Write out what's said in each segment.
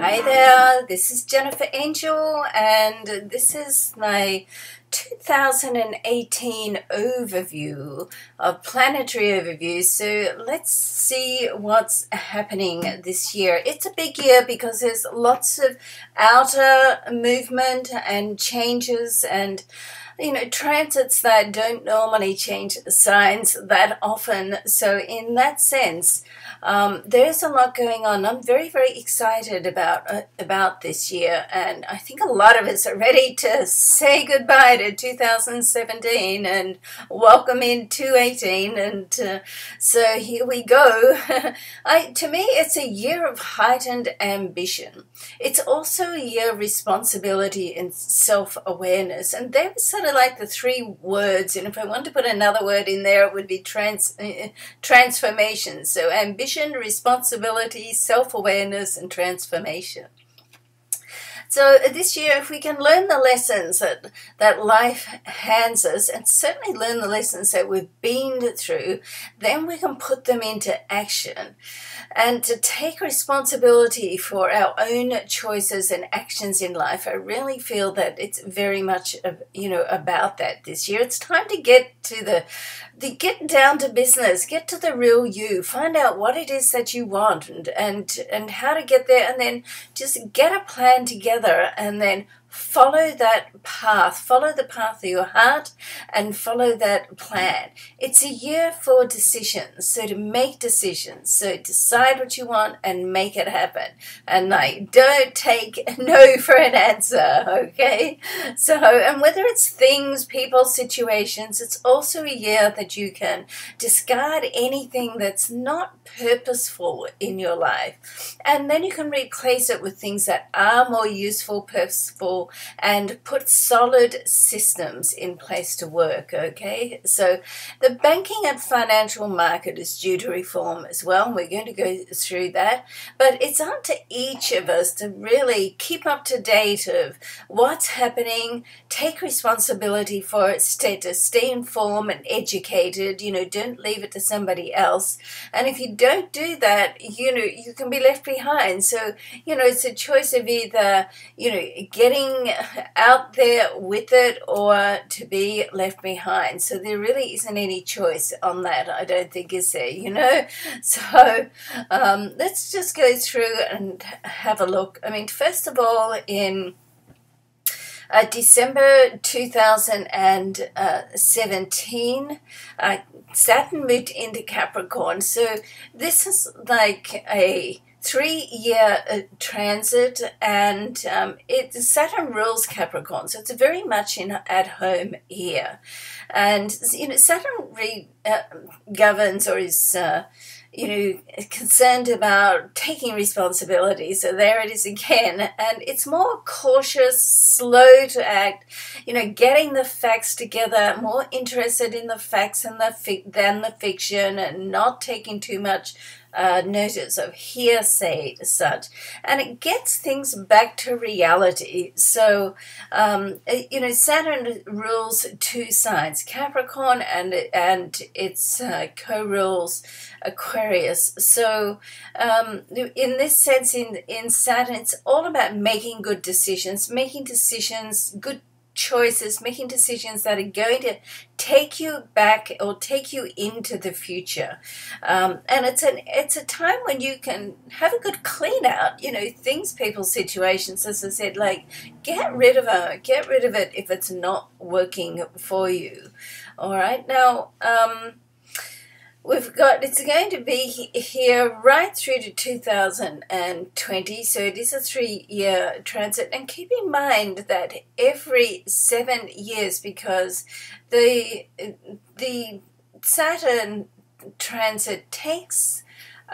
Hi there, this is Jennifer Angel, and this is my 2018 overview of Planetary overview. So let's see what's happening this year. It's a big year because there's lots of outer movement and changes and transits that don't normally change signs that often. So in that sense, there's a lot going on. I'm very, very excited about this year, and I think a lot of us are ready to say goodbye to 2017 and welcome in 2018. And so here we go. To me, it's a year of heightened ambition. It's also a year of responsibility and self-awareness, and they were sort of like the three words. And if I want to put another word in there, it would be transformation. So ambition, responsibility, self-awareness, and transformation. So this year, if we can learn the lessons that life hands us, and certainly learn the lessons that we've been through, then we can put them into action. And to take responsibility for our own choices and actions in life, I really feel that it's very much, about that this year. It's time to get get down to business, get to the real you, find out what it is that you want and how to get there, and then just get a plan together and then follow that path, follow the path of your heart and follow that plan. It's a year for decisions, so to make decisions, so decide what you want and make it happen. And don't take no for an answer, okay? So, and whether it's things, people, situations, it's also a year that you can discard anything that's not purposeful in your life. And then you can replace it with things that are more useful, purposeful, and put solid systems in place to work, okay? So the banking and financial market is due to reform as well, and we're going to go through that. But it's up to each of us to really keep up to date of what's happening, take responsibility for it, stay informed and educated, don't leave it to somebody else. And if you don't do that, you can be left behind. So, it's a choice of either, getting out there with it or to be left behind. So there really isn't any choice on that, I don't think, is there, So let's just go through and have a look. I mean, first of all, in December 2017, Saturn moved into Capricorn. So this is like a 3-year transit, and Saturn rules Capricorn, so it's very much at home here. And Saturn governs or is concerned about taking responsibility. So there it is again, and it's more cautious, slow to act, getting the facts together, more interested in the facts than the fiction, and not taking too much notice of hearsay as such, and it gets things back to reality. So Saturn rules two signs, Capricorn and its co-rules Aquarius. So in this sense, in Saturn, it's all about making good decisions, good choices, making decisions that are going to take you back or take you into the future. And it's a time when you can have a good clean out, things, people, situations, as I said, like get rid of it if it's not working for you. All right, now it's going to be here right through to 2020, so it is a 3-year transit. And keep in mind that every 7 years, because the Saturn transit takes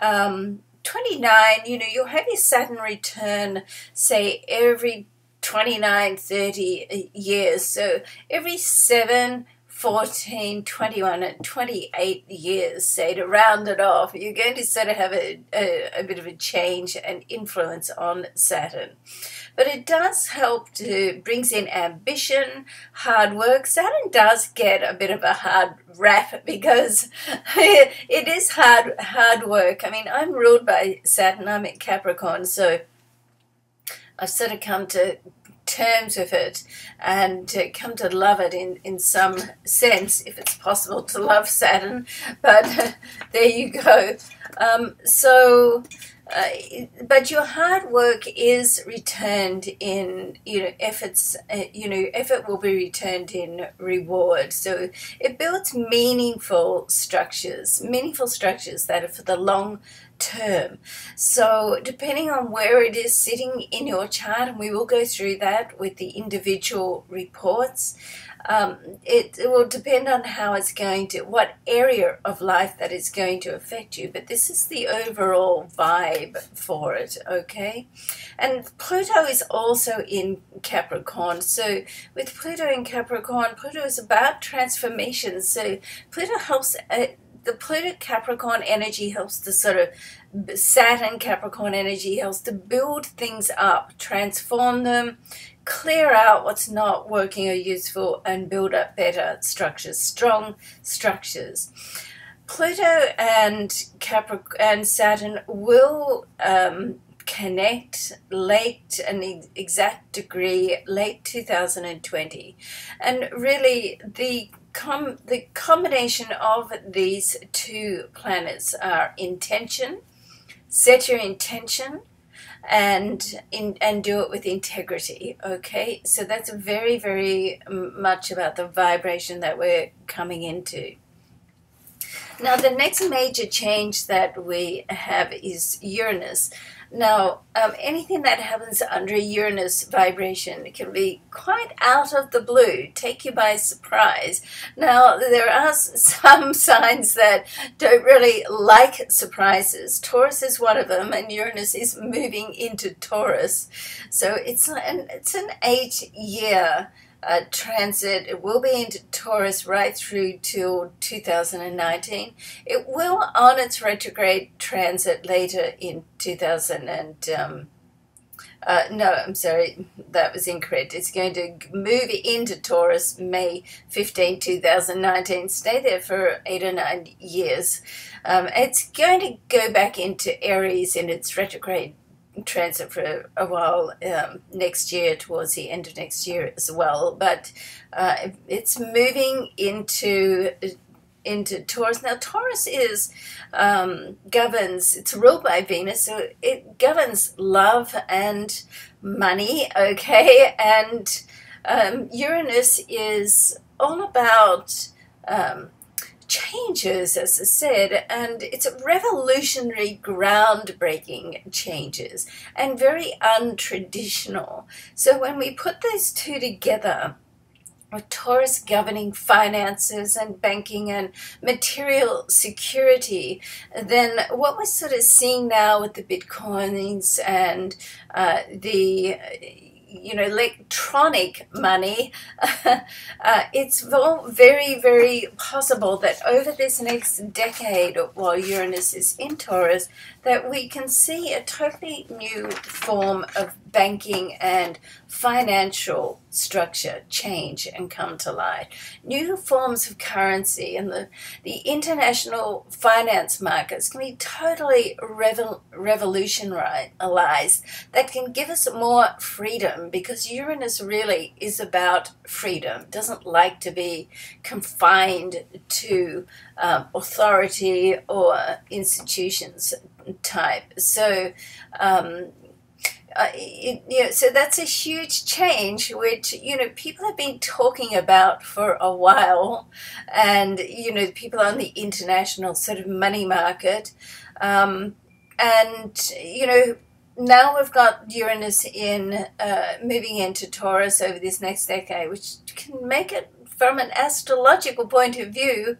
29, you'll have your Saturn return, say, every 29, 30 years. So every 7, 14, 21, and 28 years, say, to round it off, you're going to sort of have a bit of a change and influence on Saturn. But it does help brings in ambition, hard work. Saturn does get a bit of a hard rap because it is hard work. I mean, I'm ruled by Saturn. I'm in Capricorn, so I've sort of come to terms with it and come to love it in some sense, if it's possible to love Saturn. But there you go. But your hard work is returned in, efforts, effort will be returned in reward. So it builds meaningful structures that are for the long term. So depending on where it is sitting in your chart, and we will go through that with the individual reports, it will depend on how it's going to, what area of life that is going to affect you, but this is the overall vibe for it, okay? And Pluto is also in Capricorn, so with Pluto in Capricorn, Pluto is about transformation, so Pluto helps, the Pluto Capricorn energy helps to sort of, Saturn Capricorn energy helps to build things up, transform them, clear out what's not working or useful, and build up better structures, strong structures. Pluto and Saturn will connect late, an exact degree, late 2020. And really the combination of these two planets are intention. Set your intention and do it with integrity, okay? So that's very, very much about the vibration that we're coming into. Now, the next major change that we have is Uranus. Now, anything that happens under Uranus vibration can be quite out of the blue, take you by surprise. Now, there are some signs that don't really like surprises. Taurus is one of them, and Uranus is moving into Taurus. So it's an 8-year transit. It will be into Taurus right through till 2019. It will on its retrograde transit later in 2000 and no, I'm sorry, that was incorrect. It's going to move into Taurus May 15, 2019, stay there for 8 or 9 years. It's going to go back into Aries in its retrograde transit for a while next year, towards the end of next year as well, but it's moving into Taurus. Now Taurus is governs, it's ruled by Venus, so it governs love and money, okay? And Uranus is all about changes, as I said, and it's revolutionary, groundbreaking changes and very untraditional. So when we put those two together, with Taurus governing finances and banking and material security, then what we're sort of seeing now with the Bitcoins and the electronic money, it's very, very possible that over this next decade, while Uranus is in Taurus, that we can see a totally new form of banking and financial structure change and come to light. New forms of currency and the international finance markets can be totally revolutionized. That can give us more freedom, because Uranus really is about freedom. It doesn't like to be confined to authority or institutions type. So so that's a huge change, which people have been talking about for a while, and people on the international sort of money market, and now we've got Uranus in moving into Taurus over this next decade, which can make it, from an astrological point of view,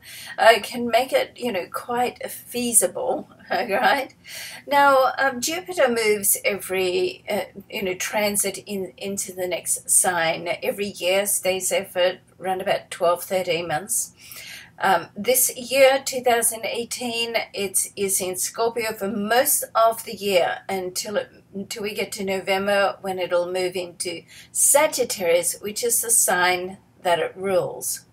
can make it, quite feasible, right? Now, Jupiter moves every, transit into the next sign every year, stays there for around about 12, 13 months. This year, 2018, it is in Scorpio for most of the year until we get to November, when it'll move into Sagittarius, which is the sign that it rules.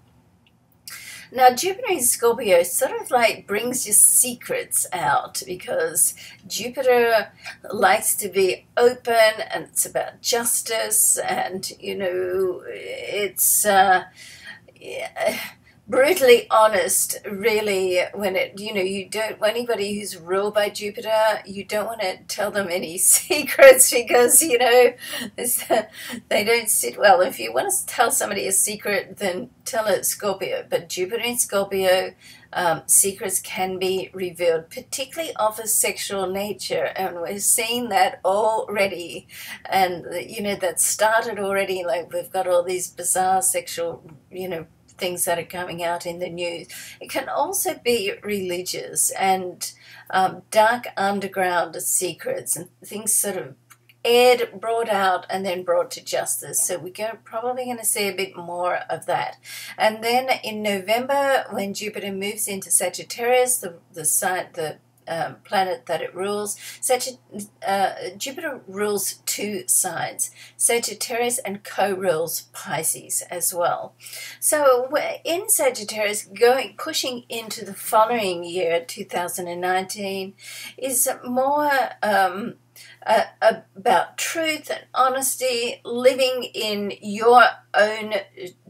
Now, Jupiter in Scorpio sort of like brings your secrets out, because Jupiter likes to be open, and it's about justice, and, it's yeah, brutally honest, really. When you don't, anybody who's ruled by Jupiter, you don't want to tell them any secrets, because they don't sit well. If you want to tell somebody a secret, then tell it Scorpio. But Jupiter in Scorpio, secrets can be revealed, particularly of a sexual nature, and we're seeing that already. And that started already. Like, we've got all these bizarre sexual things that are coming out in the news. It can also be religious and dark underground secrets and things sort of aired, brought out, and then brought to justice. So we're probably going to see a bit more of that. And then in November, when Jupiter moves into Sagittarius, the planet that it rules, Jupiter rules two signs, Sagittarius, and co-rules Pisces as well. So we're in Sagittarius, pushing into the following year, 2019, is more about truth and honesty, living in your own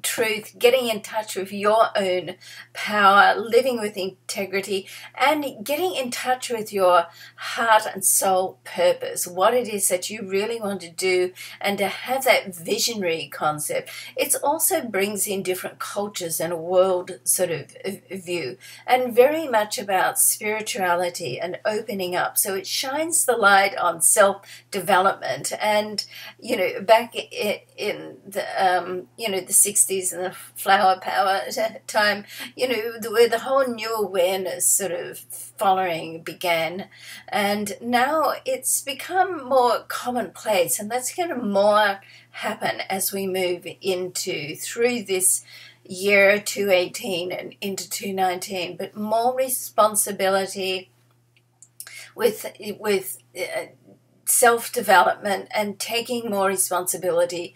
truth, getting in touch with your own power, living with integrity, and getting in touch with your heart and soul purpose, what it is that you really want to do, and to have that visionary concept. It also brings in different cultures and a world sort of view, and very much about spirituality and opening up. So it shines the light on self-development. And back in the 60s and the flower power time, where the whole new awareness sort of following began, and now it's become more commonplace, and that's going to more happen as we move through this year 2018 and into 2019, but more responsibility with self-development, and taking more responsibility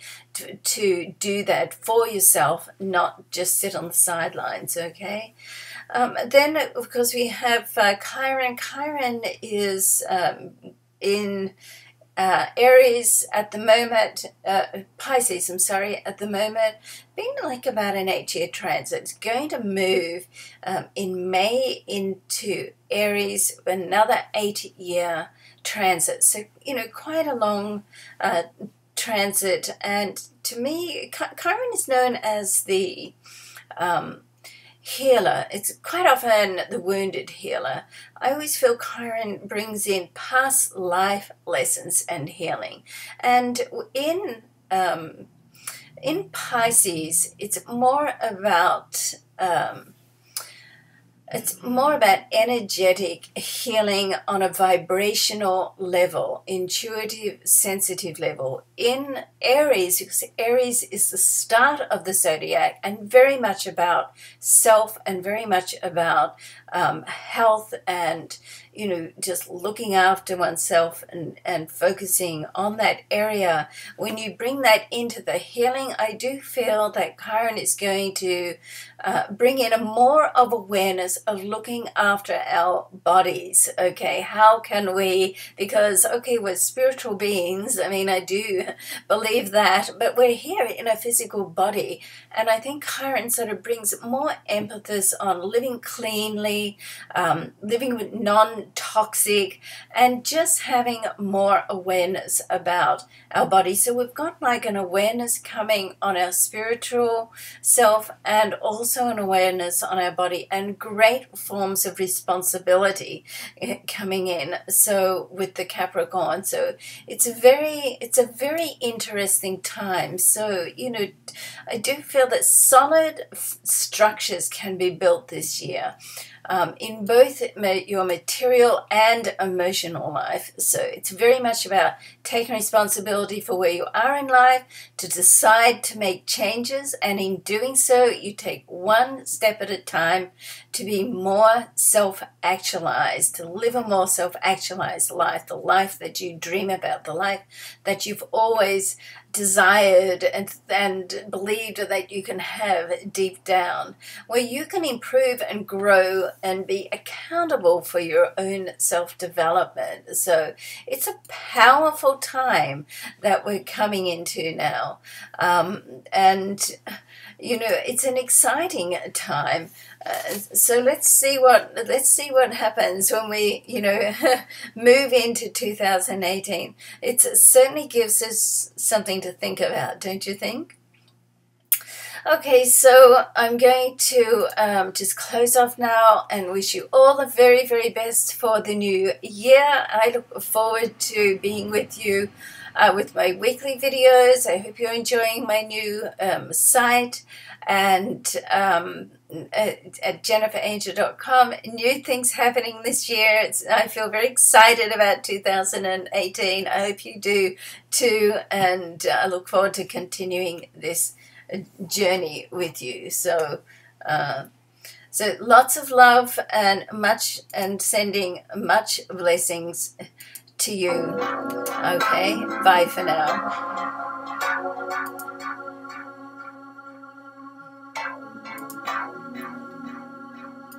to do that for yourself, not just sit on the sidelines, okay? Then, of course, we have Chiron. Chiron is in Aries at the moment, Pisces, I'm sorry, at the moment, being like about an 8-year transit. It's going to move in May into Aries, another 8-year transit. So, quite a long transit. And to me, Chiron is known as the healer. It's quite often the wounded healer. I always feel Chiron brings in past life lessons and healing. And in Pisces, it's more about energetic healing on a vibrational level, intuitive, sensitive level. In Aries, because Aries is the start of the zodiac, and very much about self, and very much about health, and just looking after oneself, and focusing on that area. When you bring that into the healing, I do feel that Chiron is going to bring in a more of awareness of looking after our bodies. Okay, how can we, because we're spiritual beings, I do believe that, but we're here in a physical body, and I think Chiron sort of brings more emphasis on living cleanly, living with non-toxic, and just having more awareness about our body. So we've got like an awareness coming on our spiritual self, and also an awareness on our body, and great forms of responsibility coming in. So with the Capricorn, so it's a very interesting time. So I do feel that solid structures can be built this year. in both your material and emotional life. So it's very much about taking responsibility for where you are in life, to decide to make changes, and in doing so, you take one step at a time to be more self-actualized, to live a more self-actualized life, the life that you dream about, the life that you've always desired and believed that you can have deep down, where you can improve and grow and be accountable for your own self-development. So it's a powerful time that we're coming into now, and you know, it's an exciting time. So let's see what happens when we, you know, move into 2018. It certainly gives us something to think about, don't you think? Okay, so I'm going to just close off now and wish you all the very, very best for the new year. I look forward to being with you with my weekly videos. I hope you're enjoying my new site, and at jenniferangel.com. New things happening this year. I feel very excited about 2018. I hope you do too, and I look forward to continuing this journey with you. So so lots of love and sending much blessings to you. Okay, bye for now.